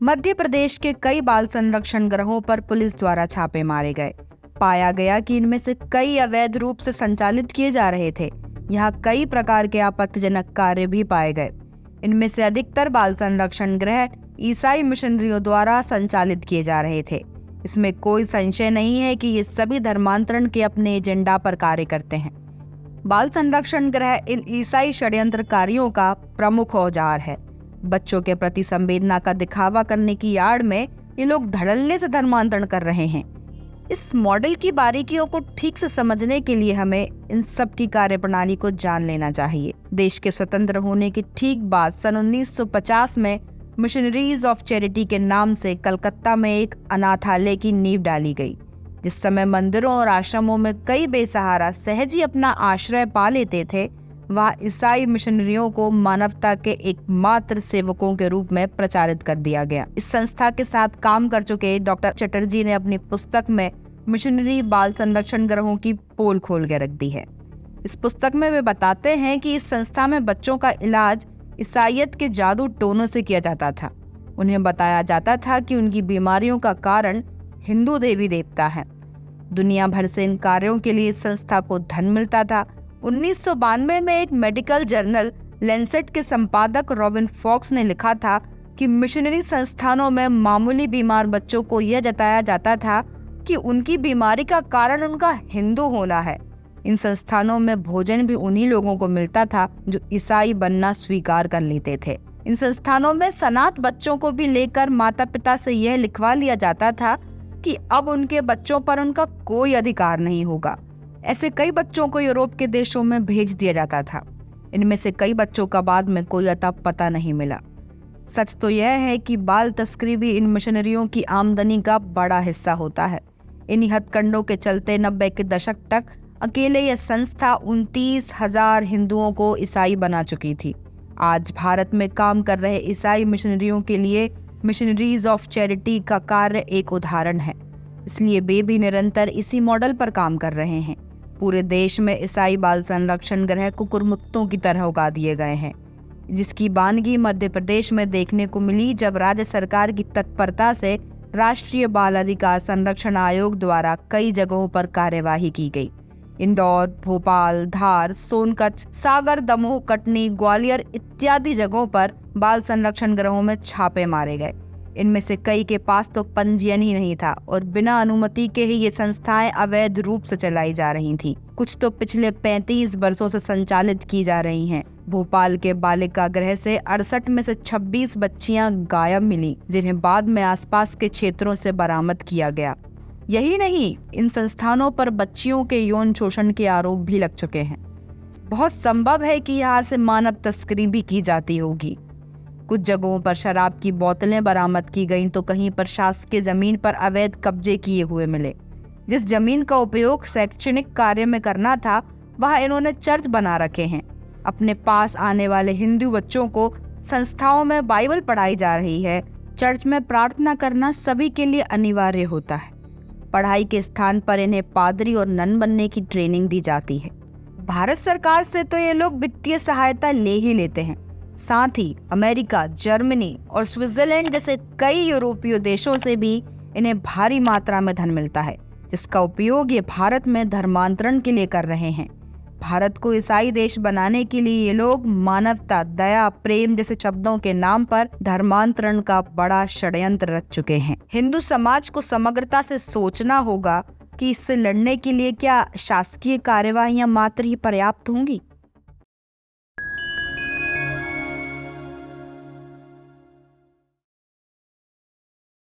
मध्य प्रदेश के कई बाल संरक्षण गृहों पर पुलिस द्वारा छापे मारे गए। पाया गया कि इनमें से कई अवैध रूप से संचालित किए जा रहे थे। यहाँ कई प्रकार के आपत्तिजनक कार्य भी पाए गए। इनमें से अधिकतर बाल संरक्षण गृह ईसाई मिशनरियों द्वारा संचालित किए जा रहे थे। इसमें कोई संशय नहीं है कि ये सभी धर्मांतरण के अपने एजेंडा पर कार्य करते हैं। बाल संरक्षण गृह इन ईसाई षड्यंत्रकारियों का प्रमुख औजार है। बच्चों के प्रति संवेदना का दिखावा करने की आड़ में ये लोग धड़ल्ले से धर्मांतरण कर रहे हैं। इस मॉडल की बारीकियों को ठीक से समझने के लिए हमें इन सब की कार्यप्रणाली को जान लेना चाहिए। देश के स्वतंत्र होने की ठीक बाद सन 1950 में मिशनरीज ऑफ चैरिटी के नाम से कलकत्ता में एक अनाथालय की नींव डाली गई। जिस समय मंदिरों और आश्रमों में कई बेसहारा सहज ही अपना आश्रय पा लेते थे, वह ईसाई मिशनरियों को मानवता के एकमात्र सेवकों के रूप में प्रचारित कर दिया गया। इस संस्था के साथ काम कर चुके डॉक्टर चटर्जी ने अपनी पुस्तक में मिशनरी बाल संरक्षण गृहों की पोल खोल के रख दी है। इस पुस्तक में वे बताते हैं कि इस संस्था में बच्चों का इलाज ईसाईयत के जादू टोनों से किया जाता था। उन्हें बताया जाता था कि उनकी बीमारियों का कारण हिंदू देवी देवता है। दुनिया भर से इन कार्यों के लिए इस संस्था को धन मिलता था। 1992 में एक मेडिकल जर्नल लेंसेट के संपादक रॉबिन फॉक्स ने लिखा था कि मिशनरी संस्थानों में मामूली बीमार बच्चों को यह जताया जाता था कि उनकी बीमारी का कारण उनका हिंदू होना है। इन संस्थानों में भोजन भी उन्हीं लोगों को मिलता था जो ईसाई बनना स्वीकार कर लेते थे। इन संस्थानों में सनात बच्चों को भी लेकर माता पिता से यह लिखवा लिया जाता था कि अब उनके बच्चों पर उनका कोई अधिकार नहीं होगा। ऐसे कई बच्चों को यूरोप के देशों में भेज दिया जाता था। इनमें से कई बच्चों का बाद में कोई अता पता नहीं मिला। सच तो यह है कि बाल तस्करी भी इन मिशनरियों की आमदनी का बड़ा हिस्सा होता है। इन्हीं हथकंडों के चलते 90 के दशक तक अकेले यह संस्था 29,000 हिंदुओं को ईसाई बना चुकी थी। आज भारत में काम कर रहे ईसाई मिशनरियों के लिए मिशनरीज ऑफ चैरिटी का कार्य एक उदाहरण है। इसलिए वे भी निरंतर इसी मॉडल पर काम कर रहे हैं। पूरे देश में ईसाई बाल संरक्षण गृह कुकुरमुत्तों की तरह उगा दिए गए हैं, जिसकी बानगी मध्य प्रदेश में देखने को मिली जब राज्य सरकार की तत्परता से राष्ट्रीय बाल अधिकार संरक्षण आयोग द्वारा कई जगहों पर कार्यवाही की गई। इंदौर, भोपाल, धार, सोनकच्छ, सागर, दमोह, कटनी, ग्वालियर इत्यादि जगहों पर बाल संरक्षण गृहों में छापे मारे गए। इनमें से कई के पास तो पंजीयन ही नहीं था और बिना अनुमति के ही ये संस्थाएं अवैध रूप से चलाई जा रही थीं। कुछ तो पिछले 35 वर्षों से संचालित की जा रही हैं। भोपाल के बालिका गृह से 68 में से 26 बच्चियां गायब मिली, जिन्हें बाद में आसपास के क्षेत्रों से बरामद किया गया। यही नहीं, इन संस्थानों पर बच्चियों के यौन शोषण के आरोप भी लग चुके हैं। बहुत संभव है कि यहाँ से मानव तस्करी भी की जाती होगी। कुछ जगहों पर शराब की बोतलें बरामद की गईं तो कहीं पर शासकीय जमीन पर अवैध कब्जे किए हुए मिले। जिस जमीन का उपयोग शैक्षणिक कार्य में करना था, वहाँ इन्होंने चर्च बना रखे हैं। अपने पास आने वाले हिंदू बच्चों को संस्थाओं में बाइबल पढ़ाई जा रही है। चर्च में प्रार्थना करना सभी के लिए अनिवार्य होता है। पढ़ाई के स्थान पर इन्हें पादरी और नन बनने की ट्रेनिंग दी जाती है। भारत सरकार से तो ये लोग वित्तीय सहायता ले ही लेते हैं। साथ ही अमेरिका, जर्मनी और स्विट्जरलैंड जैसे कई यूरोपीय देशों से भी इन्हें भारी मात्रा में धन मिलता है, जिसका उपयोग ये भारत में धर्मांतरण के लिए कर रहे हैं। भारत को ईसाई देश बनाने के लिए ये लोग मानवता, दया, प्रेम जैसे शब्दों के नाम पर धर्मांतरण का बड़ा षड्यंत्र रच चुके हैं। हिंदू समाज को समग्रता से सोचना होगा कि इससे लड़ने के लिए क्या शासकीय कार्यवाहियां मात्र ही पर्याप्त होंगी।